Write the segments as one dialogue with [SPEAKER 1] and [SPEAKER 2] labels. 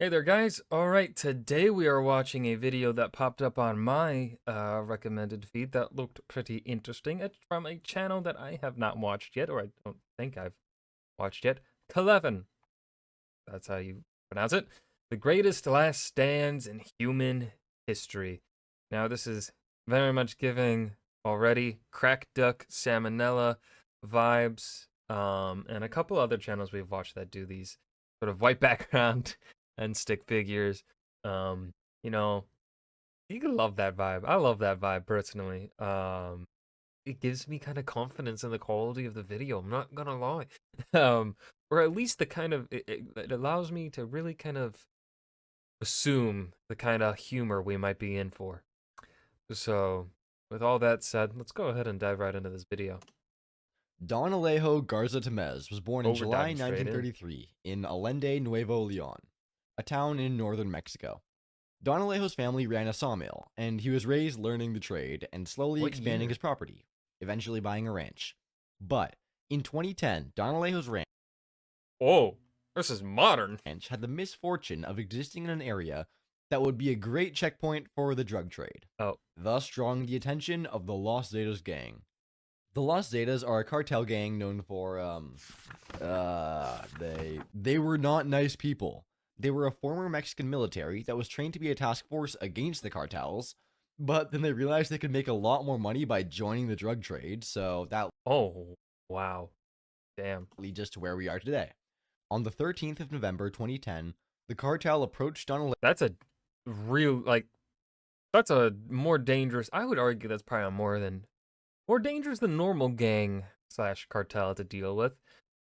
[SPEAKER 1] Hey there, guys. All right, today we are watching a video that popped up on my recommended feed that looked pretty interesting. It's from a channel that I have not watched yet, or I don't think I've watched yet. Clevin. That's how you pronounce it. The greatest last stands in human history. Now, this is very much giving already Crack Duck Salmonella vibes, and a couple other channels we've watched that do these sort of white background and stick figures. Um, you know, you can love that vibe. I love that vibe personally. It gives me kind of confidence in the quality of the video. I'm not gonna lie. Or at least the kind of it allows me to really kind of assume the kind of humor we might be in for. So, with all that said, let's go ahead and dive right into this video.
[SPEAKER 2] Don Alejo Garza Temez was born in
[SPEAKER 1] Oh, we're
[SPEAKER 2] July
[SPEAKER 1] diving straight in.
[SPEAKER 2] 1933 in Allende, Nuevo Leon, a town in northern Mexico. Don Alejo's family ran a sawmill, and he was raised learning the trade and slowly
[SPEAKER 1] What
[SPEAKER 2] expanding his
[SPEAKER 1] year?
[SPEAKER 2] property, eventually buying a ranch. But in 2010, Don Alejo's
[SPEAKER 1] Oh, this is modern.
[SPEAKER 2] ranch had the misfortune of existing in an area that would be a great checkpoint for the drug trade,
[SPEAKER 1] Oh,
[SPEAKER 2] thus drawing the attention of the Los Zetas gang. The Los Zetas are a cartel gang known for they were not nice people. They were a former Mexican military that was trained to be a task force against the cartels, but then they realized they could make a lot more money by joining the drug trade, so that
[SPEAKER 1] oh, wow. Damn.
[SPEAKER 2] leads us to where we are today. On the 13th of November 2010, the cartel approached Don
[SPEAKER 1] That's a real that's a more dangerous. I would argue that's probably more dangerous than normal gang slash cartel to deal with.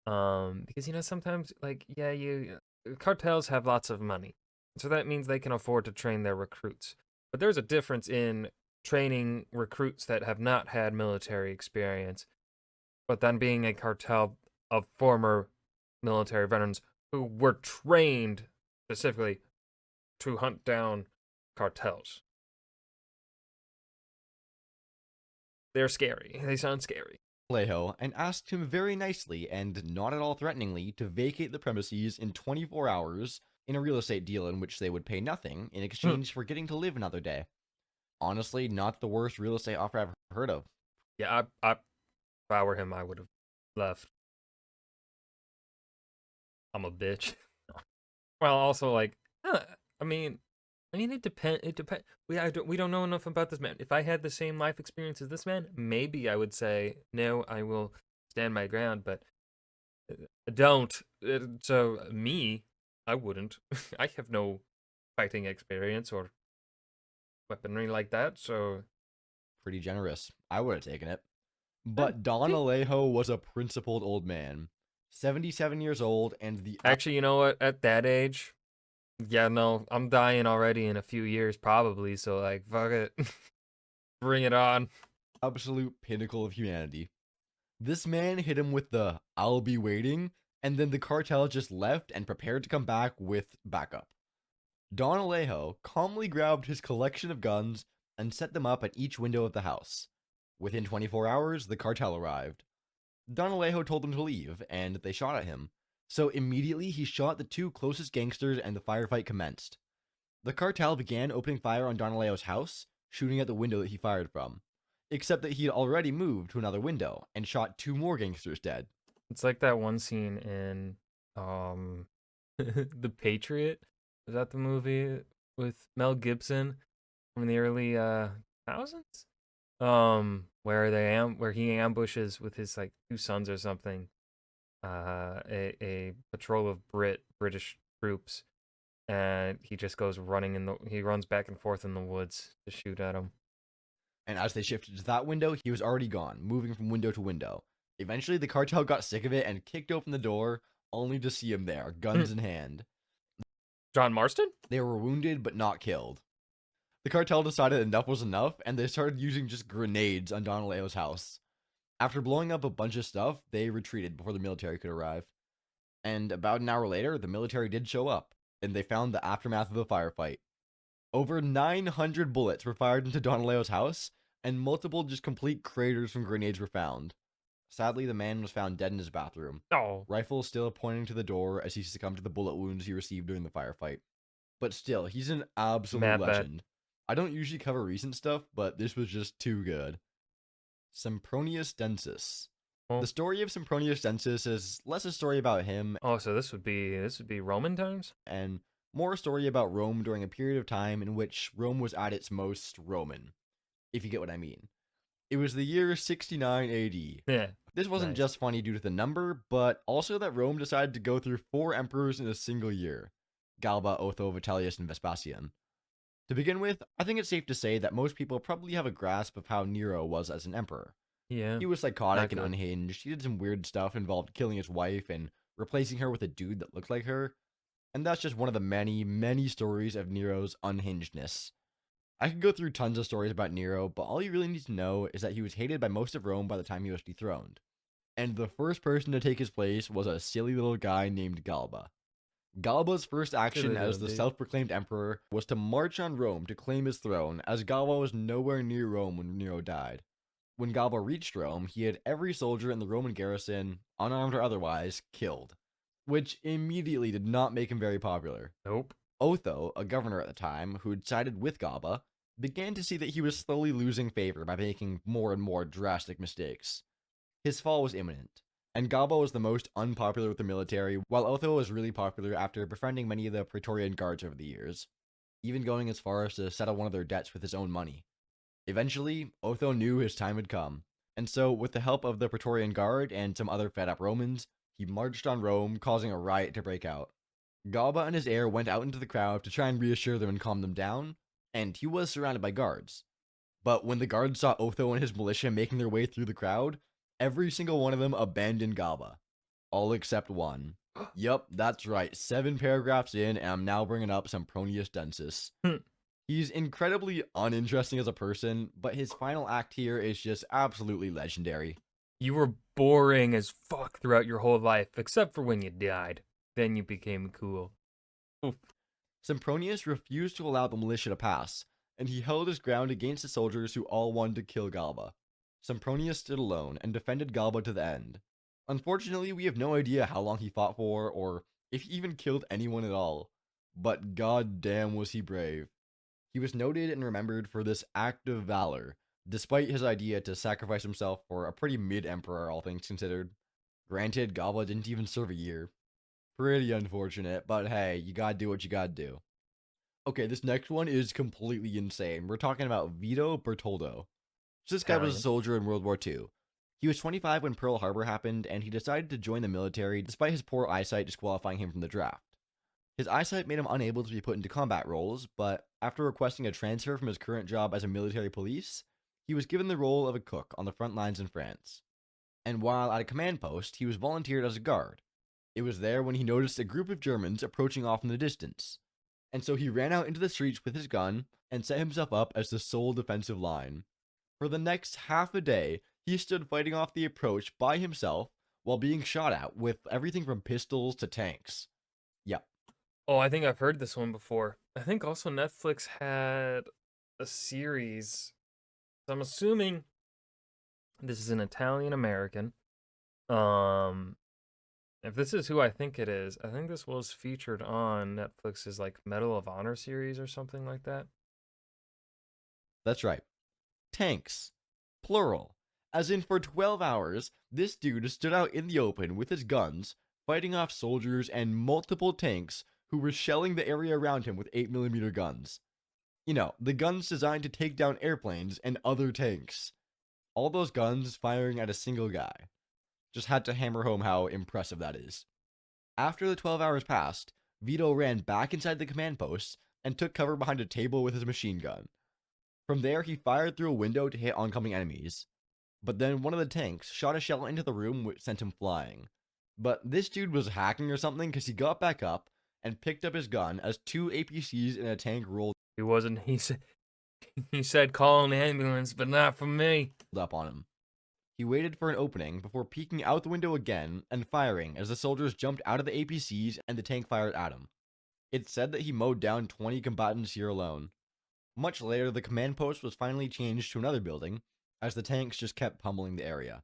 [SPEAKER 1] Because sometimes yeah, you cartels have lots of money, so that means they can afford to train their recruits. But there's a difference in training recruits that have not had military experience, but then being a cartel of former military veterans who were trained specifically to hunt down cartels. They're scary. They sound scary.
[SPEAKER 2] Alejo and asked him very nicely and not at all threateningly to vacate the premises in 24 hours in a real estate deal in which they would pay nothing in
[SPEAKER 1] Hmm.
[SPEAKER 2] exchange for getting to live another day. Honestly, not the worst real estate offer I've heard of.
[SPEAKER 1] Yeah, if I were him, I would have left. I'm a bitch. Well, also I mean, it depend. It depend. We don't know enough about this man. If I had the same life experience as this man, maybe I would say no. I will stand my ground, but I don't. So me, I wouldn't. I have no fighting experience or weaponry like that. So
[SPEAKER 2] Pretty generous. I would have taken it.
[SPEAKER 1] eh,
[SPEAKER 2] But Don
[SPEAKER 1] yeah.
[SPEAKER 2] Alejo was a principled old man, 77 years old, and the
[SPEAKER 1] Actually, you know what? At that age, yeah, no, I'm dying already in a few years probably. So fuck it, bring it on.
[SPEAKER 2] absolute pinnacle of humanity. This man hit him with the "I'll be waiting," and then the cartel just left and prepared to come back with backup. Don Alejo calmly grabbed his collection of guns and set them up at each window of the house. Within 24 hours, the cartel arrived. Don Alejo told them to leave, and they shot at him. So immediately he shot the two closest gangsters and the firefight commenced. The cartel began opening fire on Don Alejo's house, shooting at the window that he fired from. Except that he had already moved to another window and shot two more gangsters dead.
[SPEAKER 1] It's like that one scene in um The Patriot. Is that the movie with Mel Gibson from the early thousands? Where he ambushes with his like two sons or something, a patrol of British troops, and he just goes he runs back and forth in the woods to shoot at them.
[SPEAKER 2] And as they shifted to that window, he was already gone, moving from window to window. Eventually, the cartel got sick of it and kicked open the door, only to see him there, guns in hand.
[SPEAKER 1] John Marston?
[SPEAKER 2] They were wounded but not killed. The cartel decided enough was enough, and they started using just grenades on Don Alejo's house. After blowing up a bunch of stuff, they retreated before the military could arrive. And about an hour later, the military did show up, and they found the aftermath of the firefight. Over 900 bullets were fired into Don Alejo's house, and multiple just complete craters from grenades were found. Sadly, the man was found dead in his bathroom,
[SPEAKER 1] Oh,
[SPEAKER 2] rifle still pointing to the door as he succumbed to the bullet wounds he received during the firefight. but still, he's an absolute
[SPEAKER 1] Mad bad.
[SPEAKER 2] legend. I don't usually cover recent stuff, but this was just too good. Sempronius Densis. The
[SPEAKER 1] Well,
[SPEAKER 2] story of Sempronius Densis is less a story about him
[SPEAKER 1] oh, so this would be Roman times?
[SPEAKER 2] and more a story about Rome during a period of time in which Rome was at its most Roman, if you get what I mean. It was the year 69 AD.
[SPEAKER 1] Yeah.
[SPEAKER 2] This wasn't
[SPEAKER 1] Nice.
[SPEAKER 2] just funny due to the number, but also that Rome decided to go through 4 emperors in a single year: Galba, Otho, Vitellius, and Vespasian. To begin with, I think it's safe to say that most people probably have a grasp of how Nero was as an emperor.
[SPEAKER 1] Yeah.
[SPEAKER 2] He was
[SPEAKER 1] Not
[SPEAKER 2] psychotic and
[SPEAKER 1] good.
[SPEAKER 2] unhinged. He did some weird stuff involved killing his wife and replacing her with a dude that looked like her. And that's just one of the many, many stories of Nero's unhingedness. I could go through tons of stories about Nero, but all you really need to know is that he was hated by most of Rome by the time he was dethroned. And the first person to take his place was a silly little guy named Galba. Galba's first action
[SPEAKER 1] Silly
[SPEAKER 2] as
[SPEAKER 1] little
[SPEAKER 2] the
[SPEAKER 1] dude.
[SPEAKER 2] self proclaimed emperor was to march on Rome to claim his throne, as Galba was nowhere near Rome when Nero died. When Galba reached Rome, he had every soldier in the Roman garrison, unarmed or otherwise, killed, which immediately did not make him very popular.
[SPEAKER 1] Nope.
[SPEAKER 2] Otho, a governor at the time, who'd sided with Galba, began to see that he was slowly losing favor by making more and more drastic mistakes. His fall was imminent, and Galba was the most unpopular with the military, while Otho was really popular after befriending many of the Praetorian guards over the years, even going as far as to settle one of their debts with his own money. Eventually, Otho knew his time had come, and so, with the help of the Praetorian Guard and some other fed up Romans, he marched on Rome, causing a riot to break out. Galba and his heir went out into the crowd to try and reassure them and calm them down, and he was surrounded by guards. But when the guards saw Otho and his militia making their way through the crowd, every single one of them abandoned Galba. All except one. Yup, that's right. 7 paragraphs in, and I'm now bringing up Sempronius Densis. He's incredibly uninteresting as a person, but his final act here is just absolutely legendary.
[SPEAKER 1] You were boring as fuck throughout your whole life, except for when you died. Then you became cool. Oof.
[SPEAKER 2] Sempronius refused to allow the militia to pass, and he held his ground against the soldiers who all wanted to kill Galba. Sempronius stood alone and defended Galba to the end. Unfortunately, we have no idea how long he fought for, or if he even killed anyone at all. But goddamn was he brave. He was noted and remembered for this act of valor, despite his idea to sacrifice himself for a pretty mid-emperor, all things considered. Granted, Galba didn't even serve a year. Pretty unfortunate, but hey, you gotta do what you gotta do. Okay, this next one is completely insane. We're talking about Vito Bertoldo. So this guy was a
[SPEAKER 1] Italian.
[SPEAKER 2] soldier in World War II. He was 25 when Pearl Harbor happened, and he decided to join the military despite his poor eyesight disqualifying him from the draft. His eyesight made him unable to be put into combat roles, but after requesting a transfer from his current job as a military police, he was given the role of a cook on the front lines in France. And while at a command post, he was volunteered as a guard. It was there when he noticed a group of Germans approaching off in the distance. And so he ran out into the streets with his gun and set himself up as the sole defensive line. For the next half a day, he stood fighting off the approach by himself while being shot at with everything from pistols to tanks. Yep.
[SPEAKER 1] Oh, I think I've heard this one before. I think also Netflix had a series. So I'm assuming this is an Italian American. If this is who I think it is, I think this was featured on Netflix's like Medal of Honor series or something like that.
[SPEAKER 2] That's right. Tanks. Plural. As in, for 12 hours, this dude stood out in the open with his guns, fighting off soldiers and multiple tanks who were shelling the area around him with 8mm guns. You know, the guns designed to take down airplanes and other tanks. All those guns firing at a single guy. Just had to hammer home how impressive that is. After the 12 hours passed, Vito ran back inside the command post and took cover behind a table with his machine gun. From there, he fired through a window to hit oncoming enemies. But then one of the tanks shot a shell into the room, which sent him flying. But this dude was hacking or something, because he got back up and picked up his gun as 2 APCs in a tank rolled
[SPEAKER 1] He wasn't. He said call an ambulance, but not for me.
[SPEAKER 2] up on him. He waited for an opening before peeking out the window again and firing as the soldiers jumped out of the APCs and the tank fired at him. It's said that he mowed down 20 combatants here alone. Much later, the command post was finally changed to another building, as the tanks just kept pummeling the area.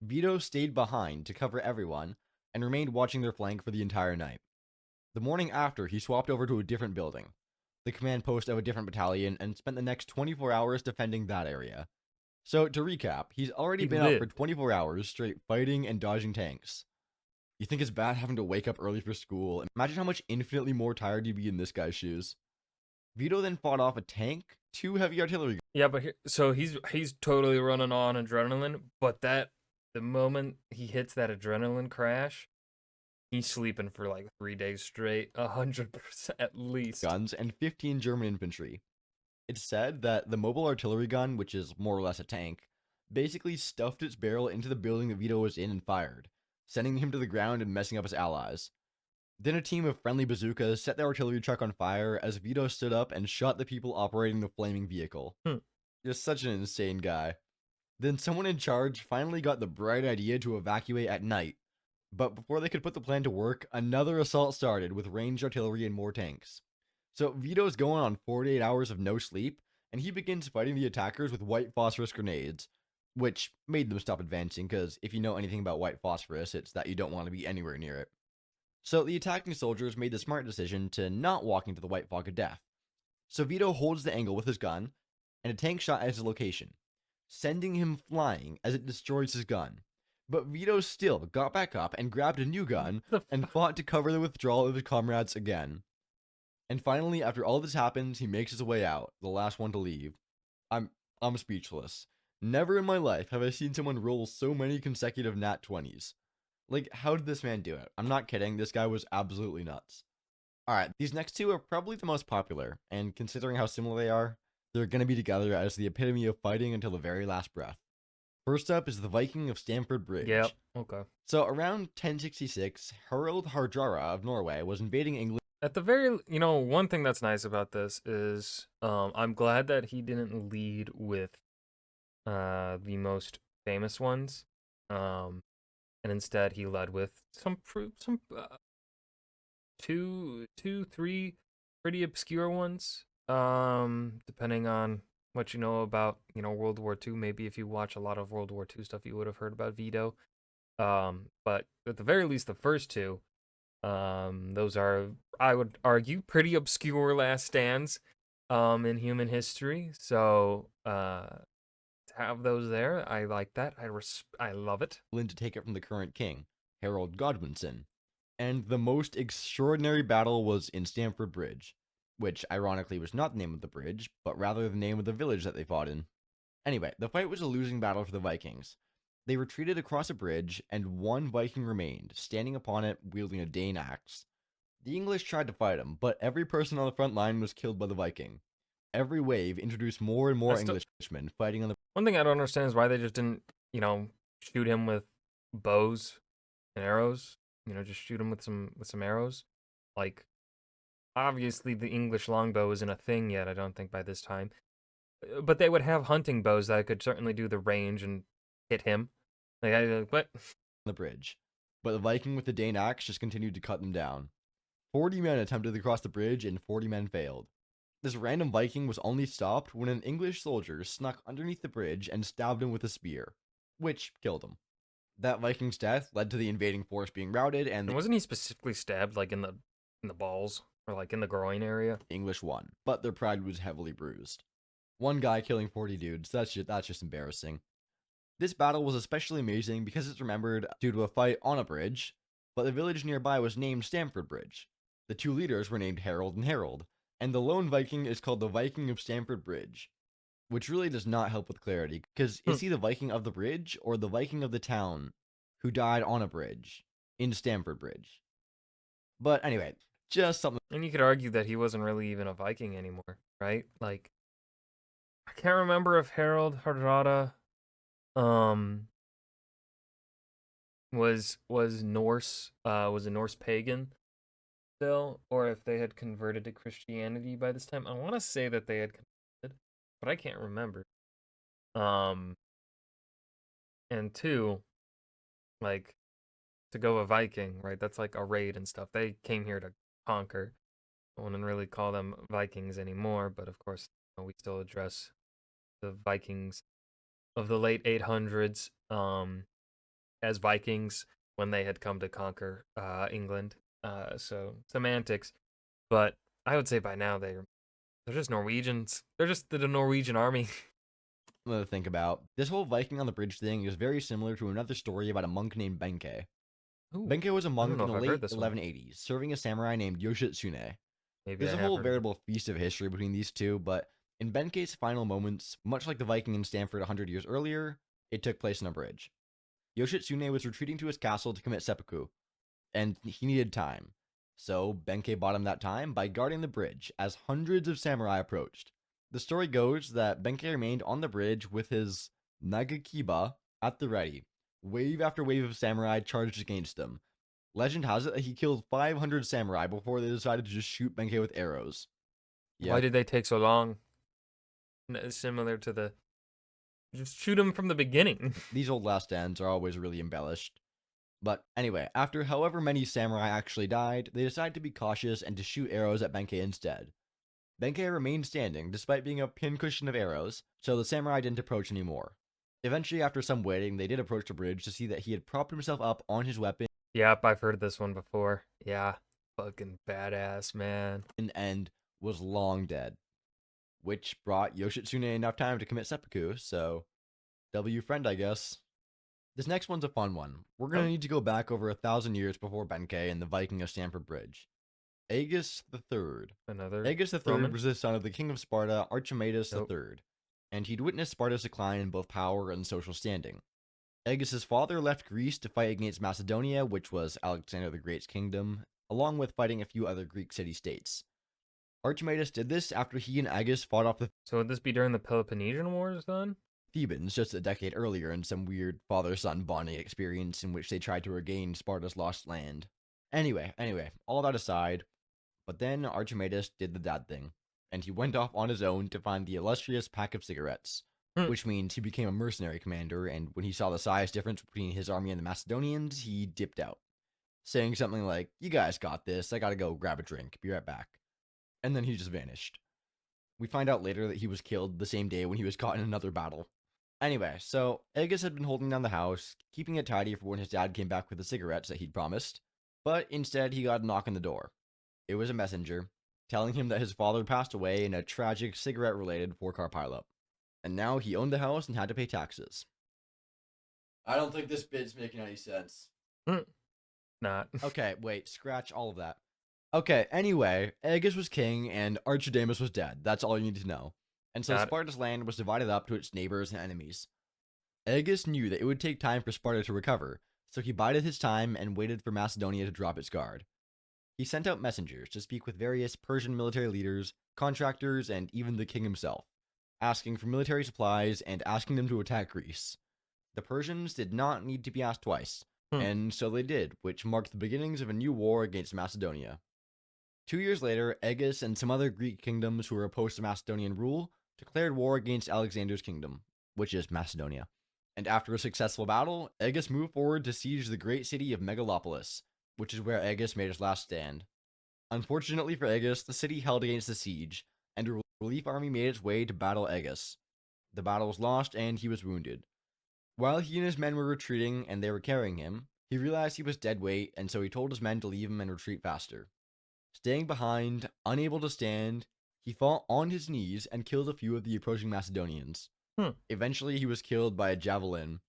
[SPEAKER 2] Vito stayed behind to cover everyone and remained watching their flank for the entire night. The morning after, he swapped over to a different building, the command post of a different battalion, and spent the next 24 hours defending that area. So, to recap, he's already
[SPEAKER 1] He
[SPEAKER 2] been out for
[SPEAKER 1] lived.
[SPEAKER 2] 24 hours straight fighting and dodging tanks. You think it's bad having to wake up early for school? Imagine how much infinitely more tired you'd be in this guy's shoes. Vito then fought off a tank, 2 heavy artillery.
[SPEAKER 1] Yeah, but so he's totally running on adrenaline, but the moment he hits that adrenaline crash, he's sleeping for like 3 days straight, 100% at least.
[SPEAKER 2] Guns and 15 German infantry. It's said that the mobile artillery gun, which is more or less a tank, basically stuffed its barrel into the building that Vito was in and fired, sending him to the ground and messing up his allies. Then a team of friendly bazookas set the artillery truck on fire as Vito stood up and shot the people operating the flaming vehicle. Just such an insane guy. Then someone in charge finally got the bright idea to evacuate at night. But before they could put the plan to work, another assault started with ranged artillery and more tanks. So Vito's going on 48 hours of no sleep, and he begins fighting the attackers with white phosphorus grenades, which made them stop advancing, because if you know anything about white phosphorus, it's that you don't want to be anywhere near it. So the attacking soldiers made the smart decision to not walk into the white fog of death. So Vito holds the angle with his gun, and a tank shot at his location, sending him flying as it destroys his gun. But Vito still got back up and grabbed a new gun and fought to cover the withdrawal of his comrades again. And finally, after all this happens, he makes his way out, the last one to leave. I'm speechless. Never in my life have I seen someone roll so many consecutive nat 20s. Like, how did this man do it? I'm not kidding, this guy was absolutely nuts. Alright, these next two are probably the most popular, and considering how similar they are, they're gonna be together as the epitome of fighting until the very last breath. First up is the Viking of Stamford Bridge.
[SPEAKER 1] Yep. Okay.
[SPEAKER 2] So around 1066, Harald Hardrada of Norway was invading England.
[SPEAKER 1] At the very, one thing that's nice about this is I'm glad that he didn't lead with the most famous ones, and instead he led with some two, three pretty obscure ones. Depending on what you know about, World War II. Maybe if you watch a lot of World War II stuff, you would have heard about Vito. But at the very least, the first two, those are, I would argue, pretty obscure last stands in human history. So to have those there, I like that. I love it.
[SPEAKER 2] To take it from the current king, Harold Godwinson. And the most extraordinary battle was in Stamford Bridge, which ironically was not the name of the bridge, but rather the name of the village that they fought in. Anyway, the fight was a losing battle for the Vikings. They retreated across a bridge, and one Viking remained, standing upon it, wielding a Dane axe. The English tried to fight him, but every person on the front line was killed by the Viking. Every wave introduced more and more Englishmen fighting on the...
[SPEAKER 1] One thing I don't understand is why they just didn't, shoot him with bows and arrows. Just shoot him with some arrows. Like, obviously the English longbow isn't a thing yet, I don't think, by this time. But they would have hunting bows that could certainly do the range and hit him. What?
[SPEAKER 2] The bridge. But the Viking with the Dane axe just continued to cut them down. 40 men attempted to cross the bridge, and 40 men failed. This random Viking was only stopped when an English soldier snuck underneath the bridge and stabbed him with a spear, which killed him. That Viking's death led to the invading force being routed, and
[SPEAKER 1] wasn't he specifically stabbed like in the balls or like in the groin area?
[SPEAKER 2] The English won, but their pride was heavily bruised. One guy killing 40 dudes, that's just embarrassing. This battle was especially amazing because it's remembered due to a fight on a bridge, but the village nearby was named Stamford Bridge. The two leaders were named Harold and Harold, and the lone Viking is called the Viking of Stamford Bridge, which really does not help with clarity, because is he the Viking of the bridge or the Viking of the town who died on a bridge in Stamford Bridge? But anyway, just something.
[SPEAKER 1] And you could argue that he wasn't really even a Viking anymore, right? Like, I can't remember if Harold Hardrada was Norse, was a Norse pagan still, or if they had converted to Christianity by this time. I want to say that they had converted, but I can't remember. And two, like, to go a Viking, right? That's like a raid and stuff. They came here to conquer. I wouldn't really call them Vikings anymore, but of course, we still address the Vikings of the late 800s as Vikings when they had come to conquer England. So semantics. But I would say by now they're just Norwegians. They're just the Norwegian army.
[SPEAKER 2] Another to think about. This whole Viking on the bridge thing is very similar to another story about a monk named Benkei.
[SPEAKER 1] Ooh,
[SPEAKER 2] Benkei was a
[SPEAKER 1] I don't
[SPEAKER 2] monk
[SPEAKER 1] know
[SPEAKER 2] in
[SPEAKER 1] if
[SPEAKER 2] the
[SPEAKER 1] I've heard
[SPEAKER 2] late
[SPEAKER 1] this one.
[SPEAKER 2] 1180s, serving a samurai named Yoshitsune.
[SPEAKER 1] Maybe
[SPEAKER 2] There's
[SPEAKER 1] I
[SPEAKER 2] a
[SPEAKER 1] have
[SPEAKER 2] whole
[SPEAKER 1] heard of it.
[SPEAKER 2] veritable feast of history between these two, but in Benkei's final moments, much like the Viking in Stanford 100 years earlier, it took place on a bridge. Yoshitsune was retreating to his castle to commit seppuku, and he needed time. So Benkei bought him that time by guarding the bridge as hundreds of samurai approached. The story goes that Benkei remained on the bridge with his Nagakiba at the ready. Wave after wave of samurai charged against him. Legend has it that he killed 500 samurai before they decided to just shoot Benkei with arrows.
[SPEAKER 1] Why
[SPEAKER 2] Yeah,
[SPEAKER 1] did they take so long? Similar to the just shoot them from the beginning.
[SPEAKER 2] these old last stands are always really embellished. But anyway, after however many samurai actually died, they decided to be cautious and to shoot arrows at Benkei instead. Benkei remained standing despite being a pincushion of arrows, so the samurai didn't approach anymore. Eventually, after some waiting, they did approach the bridge to see that he had propped himself up on his weapon
[SPEAKER 1] Yep, I've heard this one before. Yeah, fucking badass, man.
[SPEAKER 2] and was long dead, which brought Yoshitsune enough time to commit seppuku, so W friend, I guess. This next one's a fun one. We're gonna
[SPEAKER 1] Oh,
[SPEAKER 2] need to go back over 1,000 years before Benkei and the Viking of Stamford Bridge. Aegus III.
[SPEAKER 1] another
[SPEAKER 2] Aegus III
[SPEAKER 1] Roman.
[SPEAKER 2] was the son of the king of Sparta, Archimedes
[SPEAKER 1] Nope.
[SPEAKER 2] III, and he'd witnessed Sparta's decline in both power and social standing. Aegis's father left Greece to fight against Macedonia, which was Alexander the Great's kingdom, along with fighting a few other Greek city-states. Archimedes did this after he and Aegus fought off the
[SPEAKER 1] So would this be during the Peloponnesian Wars then?
[SPEAKER 2] Thebans just a decade earlier in some weird father-son bonding experience in which they tried to regain Sparta's lost land. Anyway, all that aside, but then Archimedes did the dad thing, and he went off on his own to find the illustrious pack of cigarettes,
[SPEAKER 1] Hmm.
[SPEAKER 2] which means he became a mercenary commander, and when he saw the size difference between his army and the Macedonians, he dipped out, saying something like, "You guys got this, I gotta go grab a drink, be right back." And then he just vanished. We find out later that he was killed the same day when he was caught in another battle. Anyway, so Aegus had been holding down the house, keeping it tidy for when his dad came back with the cigarettes that he'd promised, but instead he got a knock on the door. It was a messenger, telling him that his father passed away in a tragic cigarette-related four-car pileup, and now he owned the house and had to pay taxes. I don't think this bit's making any sense.
[SPEAKER 1] Not.
[SPEAKER 2] Okay, wait, scratch all of that. Okay, anyway, Aegus was king and Archidamus was dead. That's all you need to know. And so
[SPEAKER 1] Got it.
[SPEAKER 2] Sparta's land was divided up to its neighbors and enemies. Aegus knew that it would take time for Sparta to recover, so he bided his time and waited for Macedonia to drop its guard. He sent out messengers to speak with various Persian military leaders, contractors, and even the king himself, asking for military supplies and asking them to attack Greece. The Persians did not need to be asked twice,
[SPEAKER 1] Hmm.
[SPEAKER 2] and so they did, which marked the beginnings of a new war against Macedonia. 2 years later, Aegus and some other Greek kingdoms who were opposed to Macedonian rule declared war against Alexander's kingdom, which is Macedonia. And after a successful battle, Aegus moved forward to siege the great city of Megalopolis, which is where Aegus made his last stand. Unfortunately for Aegus, the city held against the siege, and a relief army made its way to battle Aegus. The battle was lost, and he was wounded. While he and his men were retreating and they were carrying him, he realized he was dead weight, and so he told his men to leave him and retreat faster. Staying behind, unable to stand, he fought on his knees and killed a few of the approaching Macedonians.
[SPEAKER 1] Hmm.
[SPEAKER 2] Eventually, he was killed by a javelin.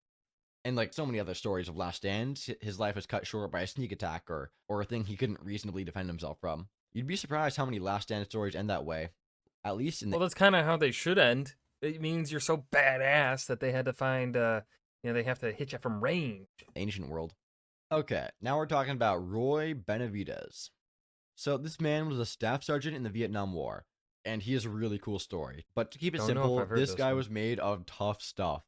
[SPEAKER 2] And like so many other stories of last stands, his life was cut short by a sneak attack or a thing he couldn't reasonably defend himself from. You'd be surprised how many last stand stories end that way. At least in the
[SPEAKER 1] Well, that's kind of how they should end. It means you're so badass that they had to find, they have to hit you from range.
[SPEAKER 2] ancient world. Okay, now we're talking about Roy Benavides. So this man was a staff sergeant in the Vietnam War, and he has a really cool story. But to keep it
[SPEAKER 1] Don't know if
[SPEAKER 2] simple,
[SPEAKER 1] I've heard
[SPEAKER 2] this
[SPEAKER 1] this
[SPEAKER 2] guy
[SPEAKER 1] one.
[SPEAKER 2] was made of tough stuff.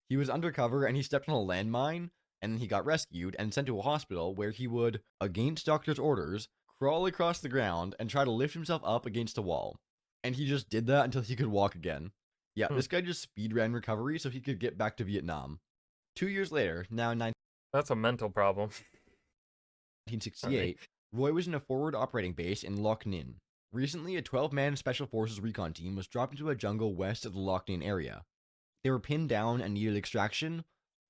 [SPEAKER 2] He was undercover and he stepped on a landmine, and then he got rescued and sent to a hospital where he would, against doctor's orders, crawl across the ground and try to lift himself up against a wall. And he just did that until he could walk again. Yeah,
[SPEAKER 1] Hmm.
[SPEAKER 2] this guy just speedran recovery so he could get back to Vietnam. 2 years later, now
[SPEAKER 1] That's a mental problem.
[SPEAKER 2] 1968, Roy was in a forward operating base in Loc Ninh. Recently, a 12-man Special Forces recon team was dropped into a jungle west of the Loc Ninh area. They were pinned down and needed extraction,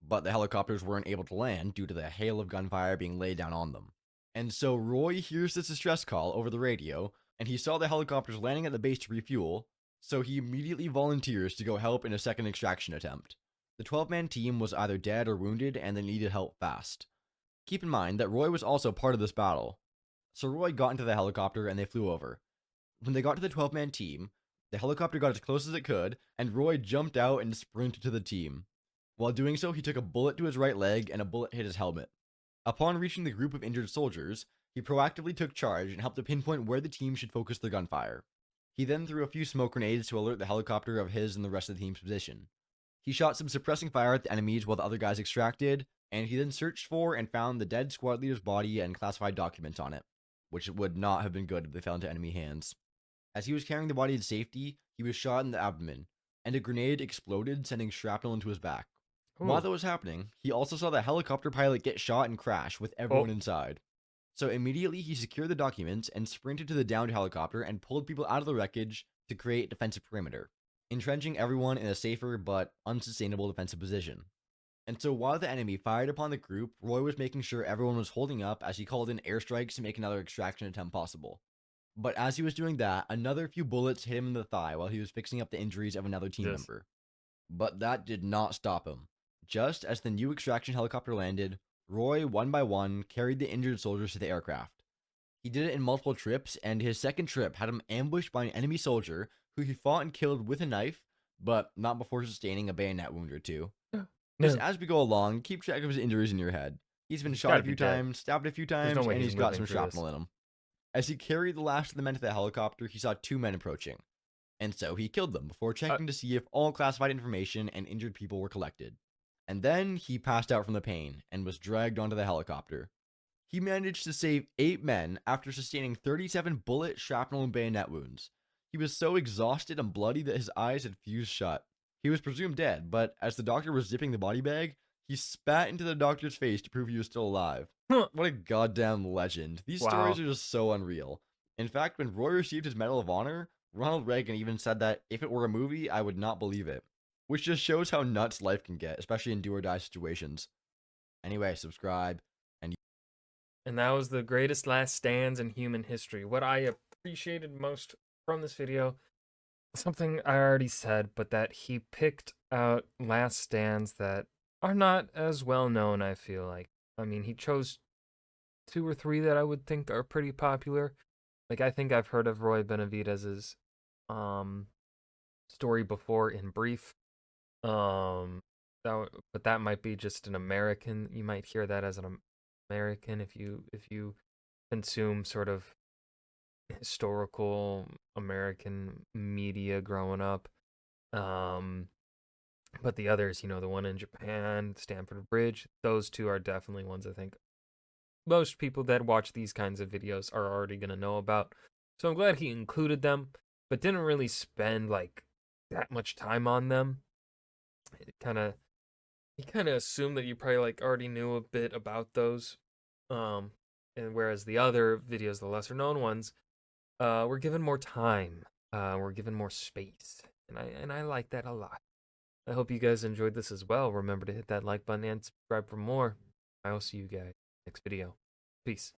[SPEAKER 2] but the helicopters weren't able to land due to the hail of gunfire being laid down on them. And so Roy hears this distress call over the radio, and he saw the helicopters landing at the base to refuel, so he immediately volunteers to go help in a second extraction attempt. The 12-man team was either dead or wounded, and they needed help fast. Keep in mind that Roy was also part of this battle. So Roy got into the helicopter and they flew over. When they got to the 12-man team, the helicopter got as close as it could, and Roy jumped out and sprinted to the team. While doing so, he took a bullet to his right leg and a bullet hit his helmet. Upon reaching the group of injured soldiers, he proactively took charge and helped to pinpoint where the team should focus their gunfire. He then threw a few smoke grenades to alert the helicopter of his and the rest of the team's position. He shot some suppressing fire at the enemies while the other guys extracted, and he then searched for and found the dead squad leader's body and classified documents on it, which would not have been good if they fell into enemy hands. As he was carrying the body to safety, he was shot in the abdomen, and a grenade exploded, sending shrapnel into his back. While that was happening, he also saw the helicopter pilot get shot and crash with everyone inside. So immediately he secured the documents and sprinted to the downed helicopter and pulled people out of the wreckage to create defensive perimeter, entrenching everyone in a safer but unsustainable defensive position. And so while the enemy fired upon the group, Roy was making sure everyone was holding up as he called in airstrikes to make another extraction attempt possible. But as he was doing that, another few bullets hit him in the thigh while he was fixing up the injuries of another team member. But that did not stop him. Just as the new extraction helicopter landed, Roy, one by one, carried the injured soldiers to the aircraft. He did it in multiple trips, and his second trip had him ambushed by an enemy soldier who he fought and killed with a knife, but not before sustaining a bayonet wound or two. Just as we go along, keep track of his injuries in your head. He's been shot a few times, stabbed a few times, and he's got some shrapnel in him. As he carried the last of the men to the helicopter, he saw 2 men approaching, and so he killed them before checking to see if all classified information and injured people were collected. And then he passed out from the pain and was dragged onto the helicopter. He managed to save 8 men after sustaining 37 bullet, shrapnel, and bayonet wounds. He was so exhausted and bloody that his eyes had fused shut. He was presumed dead, but as the doctor was zipping the body bag, he spat into the doctor's face to prove he was still alive. What a goddamn legend. These stories are just so unreal. In fact, when Roy received his Medal of Honor, Ronald Reagan even said that if it were a movie, I would not believe it. Which just shows how nuts life can get, especially in do-or-die situations. Anyway, subscribe.
[SPEAKER 1] And that was the greatest last stands in human history. What I appreciated most from this video, something I already said, but that he picked out last stands that are not as well known, I feel like. I mean, he chose 2 or 3 that I would think are pretty popular. Like, I think I've heard of Roy Benavidez's story before in brief. But that might be just an American. You might hear that as an American if you consume sort of historical American media growing up. But the others, the one in Japan, Stanford Bridge, those 2 are definitely ones I think most people that watch these kinds of videos are already going to know about. So I'm glad he included them, but didn't really spend like that much time on them. He kind of assumed that you probably like already knew a bit about those. And whereas the other videos, the lesser known ones, were given more time. We're given more space. And I like that a lot. I hope you guys enjoyed this as well. Remember to hit that like button and subscribe for more. I will see you guys next video. Peace.